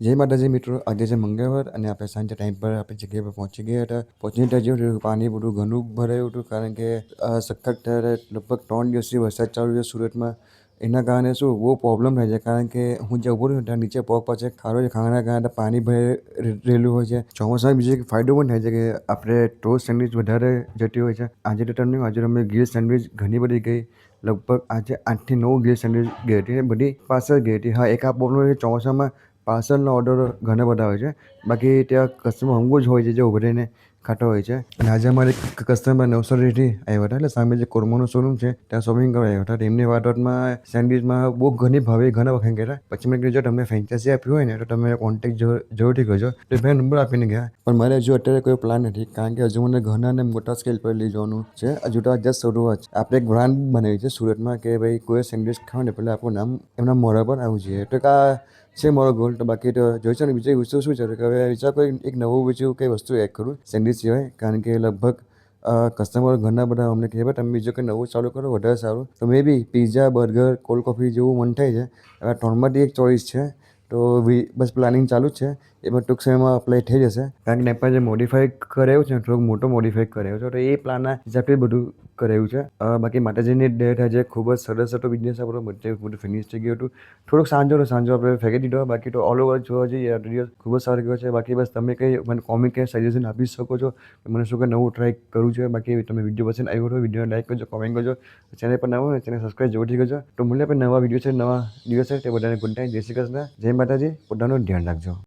જય માતાજી મિત્રો, આજે છે મંગળવાર અને આપણે સાંજે ટાઈમ પર આપણી જગ્યા પર પહોંચી ગયા હતા. પહોંચીને ત્યાં જોયું પાણી બધું ઘણું ભરાયું હતું, કારણ કે સખત લગભગ 3 દિવસથી વરસાદ ચાલુ છે સુરતમાં. એના કારણે શું બહુ પ્રોબ્લેમ થાય છે, કારણ કે હું જ્યાં ઊભો રહ્યો ત્યાં નીચે પગ પાસે ખાડો છે, ખાડાના કારણે પાણી ભરાઈ રહેલું હોય છે. ચોમાસામાં બીજો એક ફાયદો પણ થાય છે કે આપણે ટોસ્ટ સેન્ડવિચ વધારે જતી હોય છે. આજે તો તમને આજે અમે ગ્રીલ સેન્ડવિચ ઘણી બધી ગઈ, લગભગ આજે 8 થી 9 ગ્રીલ સેન્ડવિચ ગઈ હતી, બધી પાર્સલ ગઈ હતી. હા, એક આ પ્રોબ્લેમ છે ચોમાસામાં પાર્સલના ઓર્ડર ઘણા બધા હોય છે, બાકી ત્યાં કસ્ટમર હંગું જ હોય છે જે ઉભા રહીને ખાતા હોય છે. અને આજે અમારે કસ્ટમર નવસારીથી આવ્યા હતા, એટલે સામે જે કોરમાનું શોરૂમ છે ત્યાં શોપિંગ કરવા આવ્યા હતા. એમની વાતમાં સેન્ડવિચમાં બહુ ઘણી ભાવે ઘણા વખત ગયા. પછી મેં કીધું જો તમને ફ્રેન્ચાઇઝી આપી હોય ને તો તમે કોન્ટેક્ટ જરૂરથી કરજો. તો મેં નંબર આપીને ગયા, પણ મારે હજુ અત્યારે કોઈ પ્લાન નથી, કારણ કે હજુ મને ઘણા અને મોટા સ્કેલ પર લઈ જવાનું છે. હજુ તો આ જસ્ટ શરૂઆત. આપણે એક બ્રાન્ડ બનાવી છે સુરતમાં કે ભાઈ કોઈ સેન્ડવિચ ખાવ ને પહેલાં આપણું નામ એમના મોઢા પર આવવું જોઈએ. તો આ છે મારો ગોલ. તો બાકી તો જોઈશું ને બીજી વસ્તુ શું છે કે હવે વિચાર કોઈ એક નવું બીજું કંઈ વસ્તુ એડ કરું સેન્ડવિચ સિવાય, કારણ કે લગભગ કસ્ટમર ઘણા બધા અમને કહે ભાઈ તમે બીજું કંઈ નવું ચાલુ કરો વધારે સારું. તો મે બી પીઝા, બર્ગર, કોલ્ડ કોફી જેવું મન થાય છે. હવે 3માંથી એક ચોઈસ છે, તો બસ પ્લાનિંગ ચાલુ જ છે. એમાં ટૂંક સમયમાં અપ્લાય થઈ જશે, કારણ કે આપણે જે મોડિફાઈ કરાવ્યું છે થોડુંક મોટો મોડિફાઈ કરાવ્યો છે, તો એ પ્લાનના હિસાબથી બધું કરાવ્યું છે. બાકી માતાજીની ડેટ આજે ખૂબ જ સરસ હતો બિઝનેસ આપણો, બધું ફિનિશ થઈ ગયું હતું. થોડુંક સાંજો આપણે ફેંકી દીધો, બાકી તો ઓલ ઓવર જોવા જઈએ દિવસ ખૂબ જ સારો ગયો છે. બાકી બસ તમે કંઈ મને કોમેન્ટ કે સજેશન આપી શકો છો, મને શું કંઈ નવું ટ્રાય કરવું છે. બાકી તમે વિડીયો પસંદ આવ્યો હોય વિડીયો લાઈક કરજો, કોમેન્ટ કરજો, ચેનલ પર નવા હોય ચેનલ સબસ્ક્રાઈબ જરૂરથી કરજો. તો મળીએ આપણે નવા વિડીયો છે, નવા દિવસ છે. તે બધાને ગુડ નાઇટ, જય શ્રી કૃષ્ણ, જય માતાજી, પોતાનું ધ્યાન રાખજો.